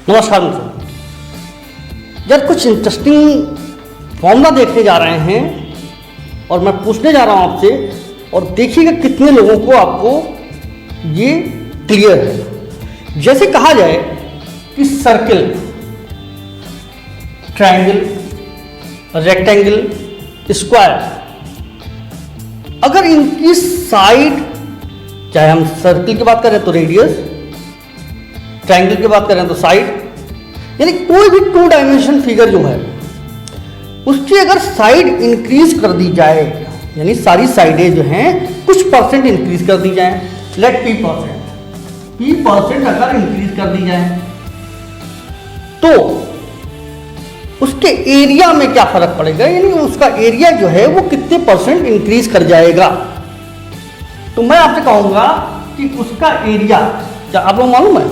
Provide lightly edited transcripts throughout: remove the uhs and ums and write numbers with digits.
नमस्कार मित्रों, यार कुछ इंटरेस्टिंग फॉर्मूला देखने जा रहे हैं और मैं पूछने जा रहा हूं आपसे, और देखिएगा कितने लोगों को आपको ये क्लियर है। जैसे कहा जाए कि सर्किल, ट्रायंगल, रेक्टेंगल, स्क्वायर, अगर इनकी साइड, चाहे हम सर्किल की बात करें तो रेडियस, ट्रायंगल की बात करें तो साइड, यानी कोई भी 2 डायमेंशन फिगर जो है उसकी अगर साइड इंक्रीज कर दी जाए, यानी सारी साइडें जो हैं कुछ परसेंट इंक्रीज कर दी जाए, लेट P% अगर इंक्रीज कर दी जाए तो उसके एरिया में क्या फर्क पड़ेगा, यानी उसका एरिया जो है वो कितने परसेंट इंक्रीज कर जाएगा। तो मैं आपसे कहूंगा कि उसका एरिया, क्या आप लोग मालूम है?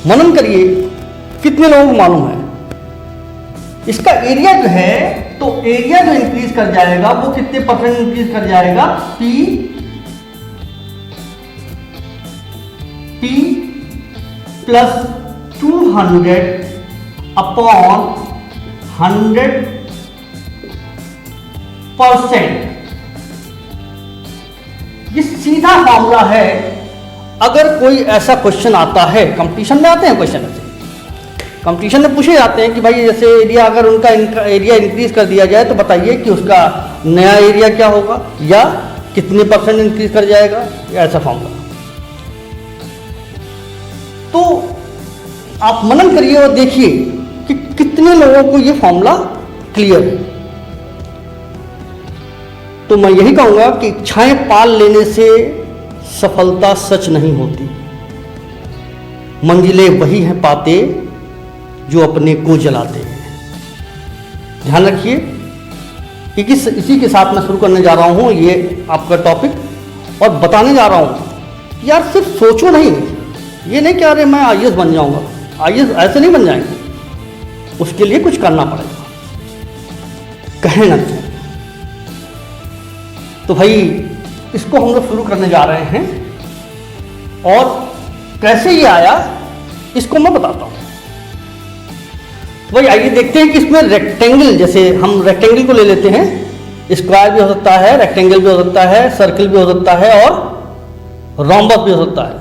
मनन करिए, कितने लोगों को मालूम है? इसका एरिया जो है, तो एरिया जो इंक्रीज कर जाएगा वो कितने परसेंट इंक्रीज कर जाएगा? P plus 200 upon 100%। ये सीधा फॉर्मूला है। अगर कोई ऐसा क्वेश्चन आता है, कंपटीशन में आते हैं क्वेश्चन, ऐसे कंपटीशन में पूछे जाते हैं कि भाई जैसे एरिया, अगर उनका एरिया इंक्रीज कर दिया जाए तो बताइए कि उसका नया एरिया क्या होगा या कितने परसेंट इंक्रीज कर जाएगा, ऐसा फॉर्मूला। तो आप मनन करिए और देखिए कि कितने लोगों को ये फॉर्मूला क्लियर है। तो मैं यही कहूंगा कि इच्छाएं पाल लेने से सफलता सच नहीं होती, मंजिलें वही हैं पाते जो अपने को जलाते हैं। ध्यान रखिए कि इसी के साथ मैं शुरू करने जा रहा हूं ये आपका टॉपिक, और बताने जा रहा हूं कि यार सिर्फ सोचो नहीं, ये नहीं कि अरे मैं आईएएस बन जाऊंगा, आईएएस ऐसे नहीं बन जाएंगे, उसके लिए कुछ करना पड़ेगा, कहे ना चाहिए। तो भाई इसको हम लोग शुरू करने जा रहे हैं, और कैसे ये आया इसको मैं बताता हूं। भाई आइए देखते हैं कि इसमें रेक्टेंगल, जैसे हम रेक्टेंगल को ले लेते हैं, स्क्वायर भी हो सकता है, रेक्टेंगल भी हो सकता है, सर्किल भी हो सकता है और रोम्बस भी हो सकता है।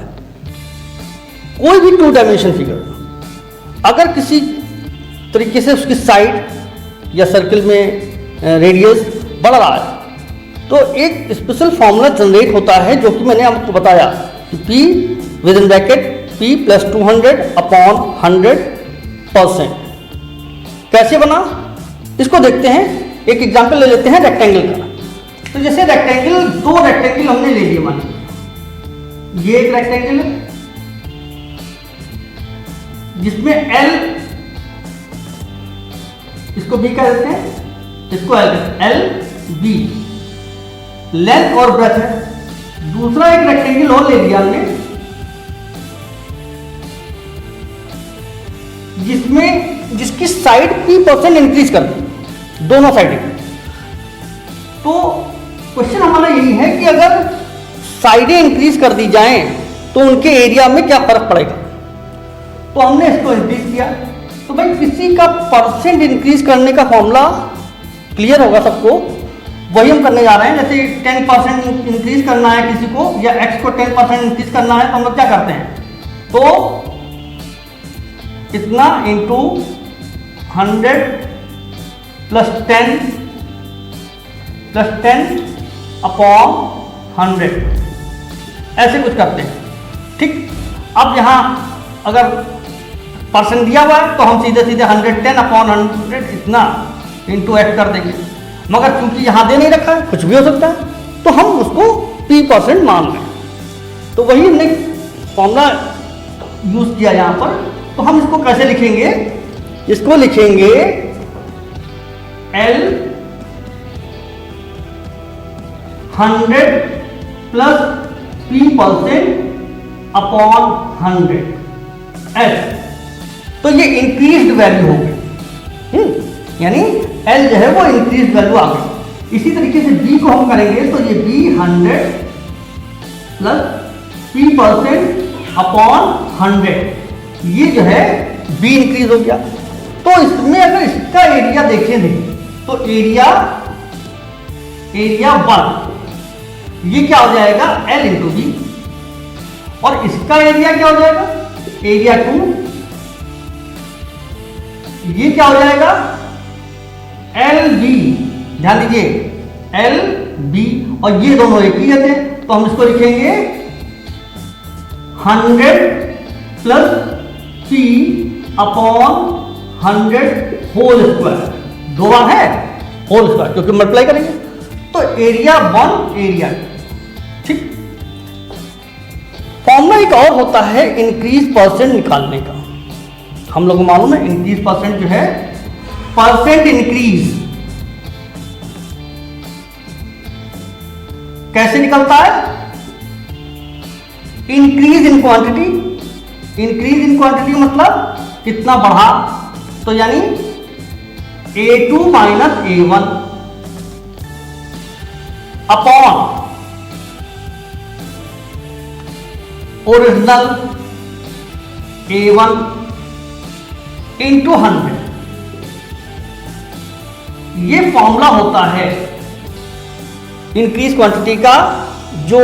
कोई भी 2 डायमेंशन फिगर अगर किसी तरीके से उसकी साइड या सर्किल में रेडियस बढ़ रहा है तो एक स्पेशल फॉर्मूला जनरेट होता है, जो कि मैंने आपको बताया कि P with in bracket P plus 200 upon 100%। कैसे बना इसको देखते हैं। एक एग्जांपल ले लेते हैं रेक्टेंगल का। तो जैसे रेक्टेंगल, 2 रेक्टेंगल हमने ले लिए, मान ये एक रेक्टेंगल है जिसमें L, इसको B कह देते हैं, इसको L B लेंथ और ब्रेथ है। दूसरा एक रेक्टेंगल और ले लिया हमने जिसकी साइड P% इंक्रीज कर दी, दोनों साइड। तो क्वेश्चन हमारा यही है कि अगर साइडें इंक्रीज कर दी जाएं तो उनके एरिया में क्या फर्क पड़ेगा। तो हमने इसको इंक्रीज किया। तो भाई किसी का परसेंट इंक्रीज करने का फॉर्मूला क्लियर होगा सबको, वही हम करने जा रहे हैं। जैसे 10% इंक्रीज करना है किसी को, या x को 10% इंक्रीज करना है, तो हम लोग क्या करते हैं, तो इतना इंटू 100 प्लस 10 अपॉन 100, ऐसे कुछ करते हैं। ठीक, अब यहां अगर परसेंट दिया हुआ है तो हम सीधे 110 अपॉन 100 इतना इंटू x कर देंगे, मगर चूंकि यहां दे नहीं रखा है, कुछ भी हो सकता है, तो हम उसको P% मान लें। तो वही हमने फॉर्मूला यूज किया यहां पर। तो हम इसको कैसे लिखेंगे, इसको लिखेंगे L 100 plus P% upon 100 S। तो ये इंक्रीज्ड वैल्यू हो गई, यानी L जो है वो इंक्रीज वैल्यू आ गई। इसी तरीके से B को हम करेंगे तो ये B 100 प्लस P% अपॉन 100 ये जो है बी इंक्रीज हो गया। तो इसमें अगर इसका एरिया देखें तो एरिया 1 ये क्या हो जाएगा L इंटू बी, और इसका एरिया क्या हो जाएगा एरिया 2, ये क्या हो जाएगा एल बी। ध्यान दीजिए एल बी, और ये दोनों एक ही रहते हैं, तो हम इसको लिखेंगे 100 plus P upon 100 whole square, 2 बार है होल स्क्वायर क्योंकि मल्टीप्लाई करेंगे, तो एरिया 1 एरिया 2। ठीक, फॉर्मूला एक और होता है इंक्रीज परसेंट निकालने का। हम लोग को मालूम है इंक्रीज परसेंट जो है परसेंट इंक्रीज कैसे निकलता है, increase in quantity. Increase in quantity मतलब कितना बढ़ा, तो यानी A2 minus A1 upon original A1 into 100। ये फॉर्मूला होता है इंक्रीज क्वांटिटी का, जो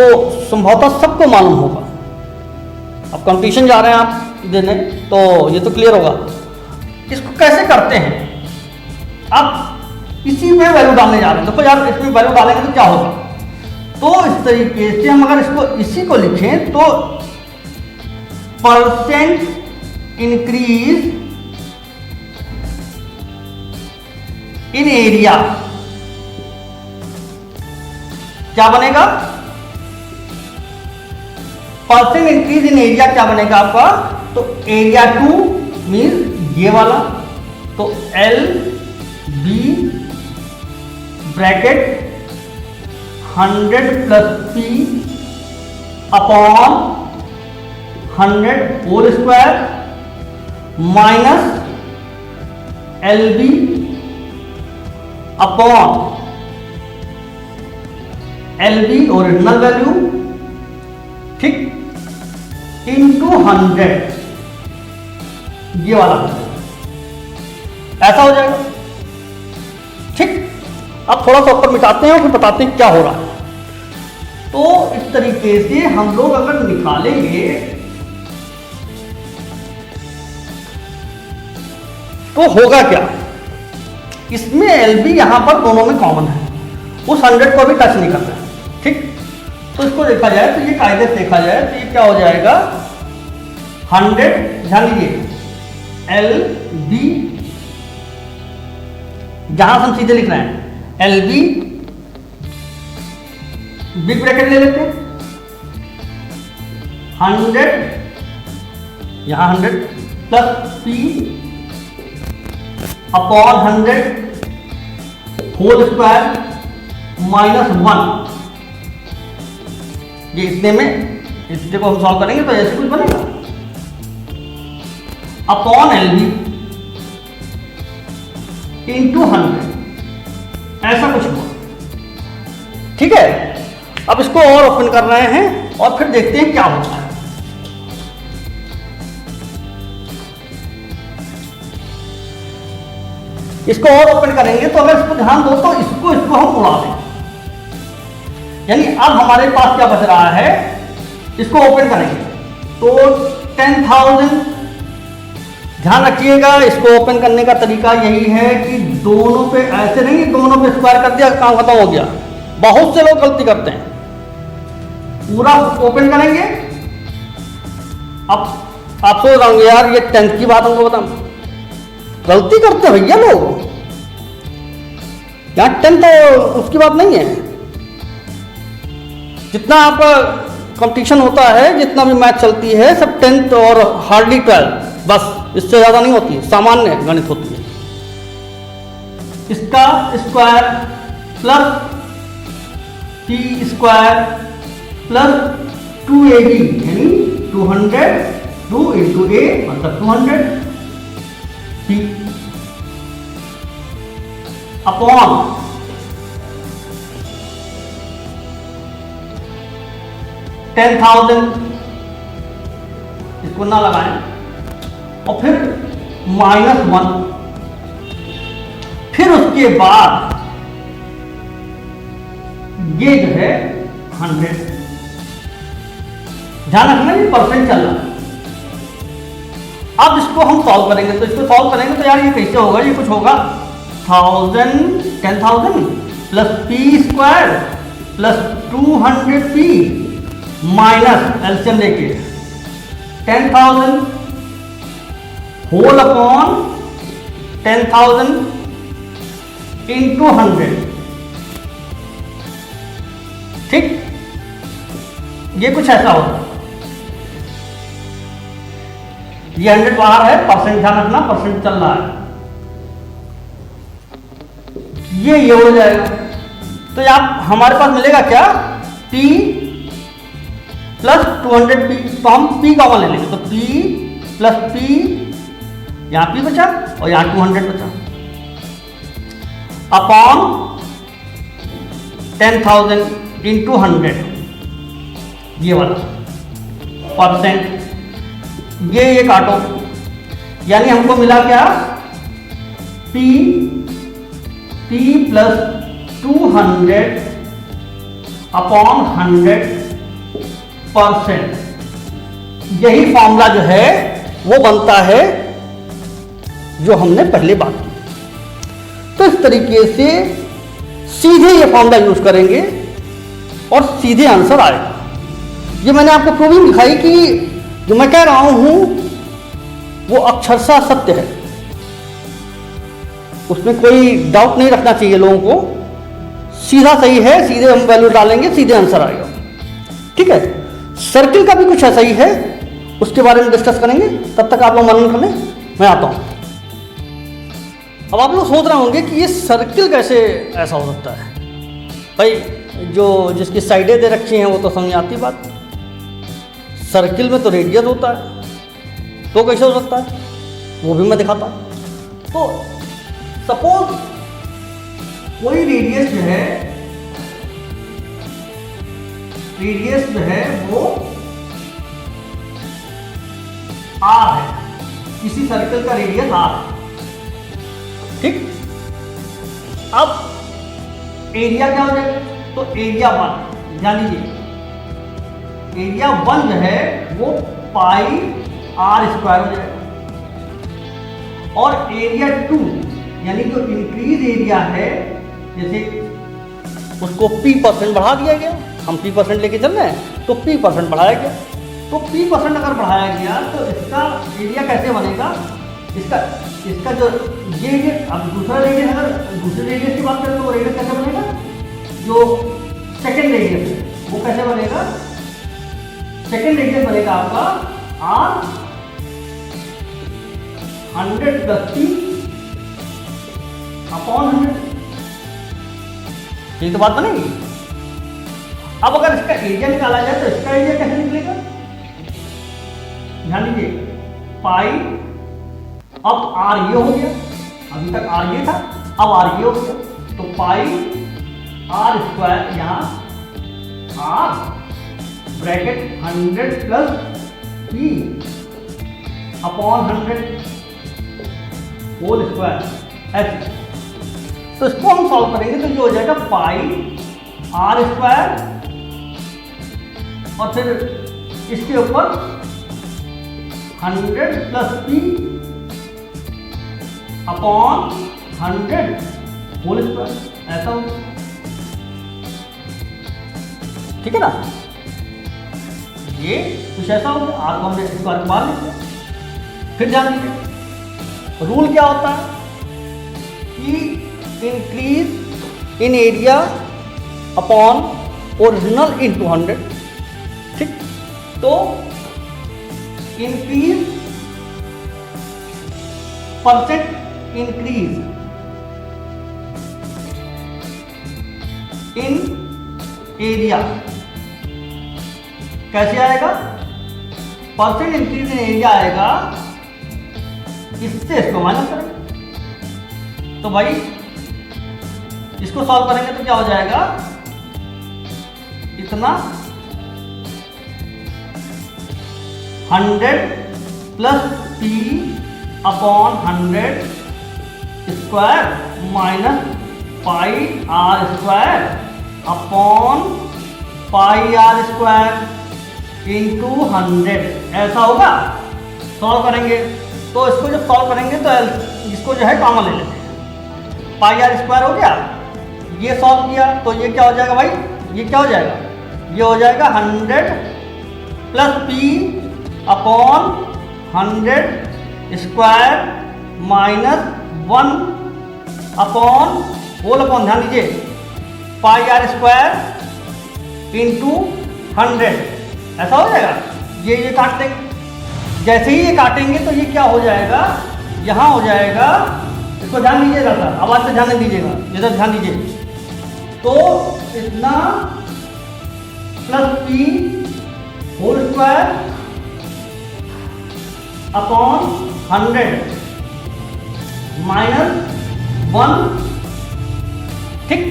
संभवतः सबको मालूम होगा। अब कंपटीशन जा रहे हैं आप देने, तो ये तो क्लियर होगा। इसको कैसे करते हैं, अब इसी में वैल्यू डालने जा रहे हैं। देखो यार इसमें वैल्यू डालेंगे तो क्या होगा, तो इस तरीके से हम अगर इसको इसी को लिखें तो परसेंट इंक्रीज इन एरिया क्या बनेगा, परसेंट इंक्रीज इन एरिया क्या बनेगा आपका, तो एरिया 2 मीन्स ये वाला, तो L B bracket 100 plus P upon 100 whole square minus L B upon L B original value, ठीक, इंटू 100 ये वाला ऐसा हो जाएगा। ठीक, अब थोड़ा सा ऊपर मिटाते हैं और फिर बताते हैं क्या हो रहा है। तो इस तरीके से हम लोग अगर निकालेंगे तो होगा क्या, इसमें एल बी यहां पर दोनों में कॉमन है, उस 100 को भी टच नहीं करना है। ठीक, तो इसको देखा जाए तो ये कायदे से देखा जाए तो ये क्या हो जाएगा 100, ध्यान दीजिए एल बी, जहां हम सीधे लिख रहे हैं एल बी, बिग ब्रैकेट ले लेते हैं 100, यहां 100 plus P upon 100 whole square minus 1। ये इतने में, इतने को हम सॉल्व करेंगे तो ऐसे कुछ बनेगा, अपॉन एल बी इंटू 100, ऐसा कुछ हुआ। ठीक है, अब इसको और ओपन कर रहे हैं और फिर देखते हैं क्या होता है। इसको और ओपन करेंगे तो अगर इसको ध्यान दो तो इसको हम उड़ा दें, यानी अब हमारे पास क्या बच रहा है, इसको ओपन करेंगे तो 10,000। ध्यान रखिएगा इसको ओपन करने का तरीका यही है कि दोनों पे ऐसे नहीं, दोनों पे स्क्वायर कर दिया काम खत्म हो गया। बहुत से लोग गलती करते हैं, पूरा ओपन करेंगे। अब आप सोच रहे होंगे यार ये 10th की बात हमको बताऊं, गलती करते भैया लोग, यहाँ 10 तो उसकी बात नहीं है। जितना आपका कंपटीशन होता है, जितना भी मैच चलती है, सब 10th और हार्डली 12, बस इससे ज्यादा नहीं होती, सामान्य गणित होती है। इसका square plus P square plus 2ab यानी 200, 2 इंटू ए मतलब 200 पी अपॉन 10,000, इसको ना लगाएं, और फिर -1, फिर उसके बाद ये जो है 100। ध्यान रखना ये परसेंट चल रहा है। अब इसको हम सॉल्व करेंगे, तो इसको सॉल्व करेंगे तो यार ये कैसे होगा, ये कुछ होगा 10,000 plus P square plus 200p minus LCM लेके 10,000 होल अपॉन 10,000 इंटू 100। ठीक, ये कुछ ऐसा होगा। ये 100 बाहर है, परसेंट ध्यान रखना, परसेंट चल रहा है, ये हो जाएगा। तो यहाँ हमारे पास मिलेगा क्या, P प्लस 200p, तो हम P कॉमन ले लेंगे, तो P प्लस P, यहाँ P बचा और यहाँ 200 बचा, अपॉन 10,000 इंटू 100, ये वाला परसेंट, ये काटो, यानी हमको मिला क्या, P प्लस 200 अपॉन 100%। यही फॉर्मूला जो है वो बनता है जो हमने पहले बात की। तो इस तरीके से सीधे ये फॉर्मूला यूज करेंगे और सीधे आंसर आएगा। ये मैंने आपको प्रूविंग दिखाई कि जो मैं कह रहा हूं वो अक्षरशः सत्य है, उसमें कोई डाउट नहीं रखना चाहिए लोगों को, सीधा सही है, सीधे हम वैल्यू डालेंगे, सीधे आंसर आएगा। ठीक है, सर्किल का भी कुछ ऐसा ही है, उसके बारे में डिस्कस करेंगे, तब तक आप लोग मनन कर लें, मैं आता हूं। अब आप लोग सोच रहे होंगे कि ये सर्किल कैसे ऐसा हो सकता है। भाई जो जिसकी साइडें दे रखी हैं वो तो समझ आती बात, सर्किल में तो रेडियस होता है, तो कैसे हो सकता है वो भी मैं दिखाता हूं। तो सपोज कोई रेडियस जो है वो R है, किसी सर्कल का रेडियस R है। ठीक, अब एरिया क्या हो जाएगा, तो एरिया 1, ध्यान दीजिए, एरिया 1 जो है वो पाई R स्क्वायर हो जाएगा, और एरिया 2 यानी जो इंक्रीज एरिया है, जैसे उसको P% बढ़ा दिया गया, हम P% लेके चल रहे हैं तो P% बढ़ाया गया, तो P% अगर बढ़ाया गया तो इसका एरिया कैसे बनेगा, इसका जो ये अब दूसरा रेडियस, अगर दूसरे रेडियस की बात करें तो वो रेडियस कैसे बनेगा, जो सेकेंड रेडियस है वो कैसे बनेगा, सेकेंड रेडियस बनेगा आपका R 100 प्लस P अपॉन 100, ये तो बात बनेगी। अब अगर इसका एरिया निकाला जाए तो इसका एरिया कैसे निकलेगा, ध्यान दीजिए, पाई, अब R ये हो गया, अभी तक R ये था, अब R ये हो गया, तो पाई R स्क्वायर, यहाँ R bracket 100 plus P upon 100 whole square, ऐसे। तो इसको हम सॉल्व करेंगे तो ये हो जाएगा पाई R स्क्वायर, और फिर इसके ऊपर 100 plus P upon 100 whole square, ऐसा हो। ठीक है ना, ये कुछ ऐसा हो गया, R को हमने स्क्वायर मार लिया। फिर ध्यान दीजिए, रूल क्या होता है कि increase in area upon original into 100। ठीक, तो increase percent increase in area कैसे आएगा, परसेंट इंक्रीज इन एरिया आएगा, इससे इसको माइनस करेंगे, तो भाई इसको सॉल्व करेंगे तो क्या हो जाएगा, इतना 100 plus P upon 100 square minus pi R square upon pi R square into 100, ऐसा होगा। सॉल्व करेंगे तो इसको जब सॉल्व करेंगे तो इसको जो है कॉमन ले लेते हैं, पाई आर स्क्वायर हो गया। ये सॉल्व किया तो ये क्या हो जाएगा भाई, ये क्या हो जाएगा, ये हो जाएगा 100 plus P upon 100 square minus 1 upon whole upon, ध्यान दीजिए, पाई आर स्क्वायर इंटू 100, ऐसा हो जाएगा। ये काट देंगे, जैसे ही ये काटेंगे तो ये क्या हो जाएगा, यहाँ हो जाएगा। इसको ध्यान दीजिएगा सर, आवाज पे ध्यान दीजिएगा, इधर ध्यान दीजिए। तो इतना plus P whole square upon 100 minus 1, ठीक,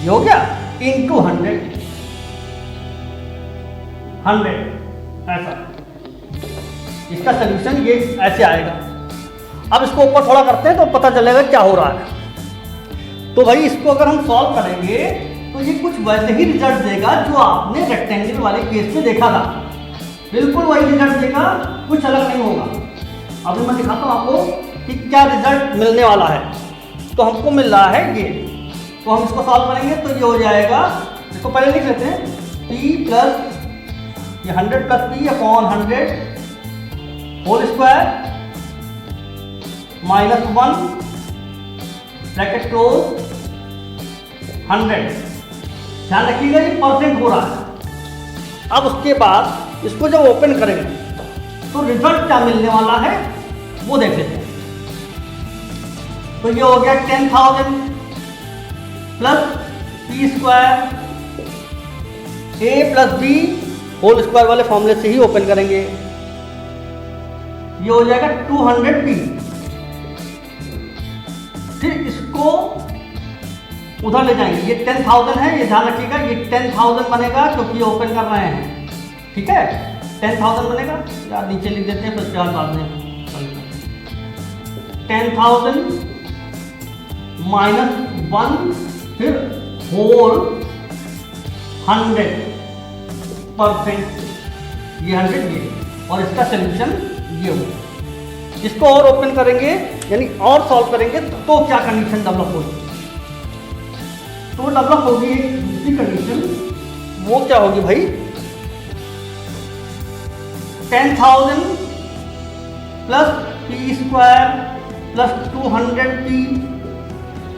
ये हो गया, इंटू 100 ऐसा। इसका सलूशन ये ऐसे आएगा। अब इसको ऊपर थोड़ा करते हैं तो पता चलेगा क्या हो रहा है। तो भाई इसको अगर हम सॉल्व करेंगे तो ये कुछ वैसे ही रिजल्ट देगा जो आपने रेक्टेंगल वाले केस में देखा था, बिल्कुल वही रिजल्ट देगा, कुछ अलग नहीं होगा। अभी मैं दिखाता हूँ आपको कि क्या रिजल्ट मिलने वाला है। तो हमको मिल रहा है ये, तो हम इसको सॉल्व करेंगे तो ये हो जाएगा, इसको पहले लिख लेते हैं, p प्लस ये 100 plus P upon 100 whole square minus 1 bracket close 100। ध्यान रखिएगा ये परसेंट हो रहा है। अब उसके बाद इसको जब ओपन करेंगे तो रिजल्ट क्या मिलने वाला है वो देख लेते हैं। तो ये हो गया 10,000 प्लस पी स्क्वायर ए प्लस बी होल स्क्वायर वाले फॉर्मूले से ही ओपन करेंगे। ये हो जाएगा 200p। फिर इसको उधर ले जाएंगे, ये 10,000 है, ये ध्यान रखिएगा, ये 10,000 बनेगा क्योंकि ये ओपन कर रहे हैं, ठीक है, 10,000 बनेगा। यार नीचे लिख देते हैं, फिर उसके बाद में 10,000 माइनस 1 फिर होल 100%, ये 100 ये, और इसका सोल्यूशन ये होगा। इसको और ओपन करेंगे यानी और सॉल्व करेंगे तो क्या कंडीशन डेवलप होगी, तो डेवलप होगी एक दूसरी कंडीशन। वो क्या होगी भाई, 10,000 plus P square plus 200p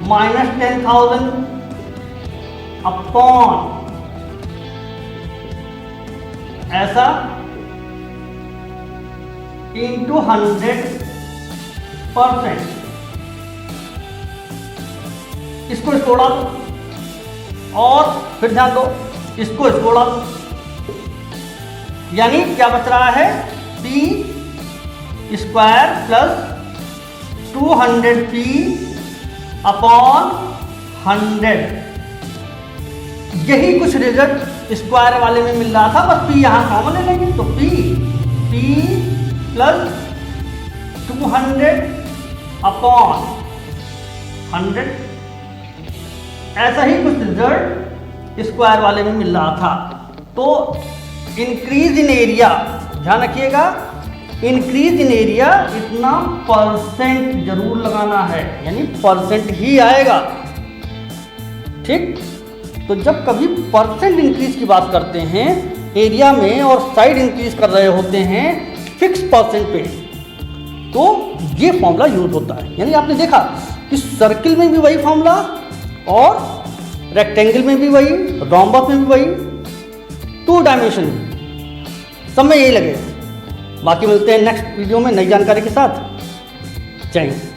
minus 10,000 upon ऐसा इंटू 100%। इसको उड़ा दो और फिर ध्यान दो, इसको उड़ा दो, यानी क्या बच रहा है, P square plus 200p upon 100। यही कुछ रिजल्ट स्क्वायर वाले में मिल रहा था, बस पी यहां कॉमन ले लेंगे तो पी प्लस 200 अपॉन 100। ऐसा ही कुछ रिजल्ट स्क्वायर वाले में मिल रहा था। तो इंक्रीज इन एरिया, ध्यान रखिएगा, इंक्रीज इन एरिया इतना परसेंट जरूर लगाना है, यानी परसेंट ही आएगा, ठीक। तो जब कभी परसेंट इंक्रीज की बात करते हैं एरिया में और साइड इंक्रीज कर रहे होते हैं फिक्स परसेंट पे, तो ये फॉर्मूला यूज होता है। यानी आपने देखा कि सर्किल में भी वही फॉर्मूला और रेक्टेंगल में भी वही, रोम्बस में भी वही, 2 डायमेंशन सब में यही लगेगा। बाकी मिलते हैं नेक्स्ट वीडियो में नई जानकारी के साथ। जय हिंद।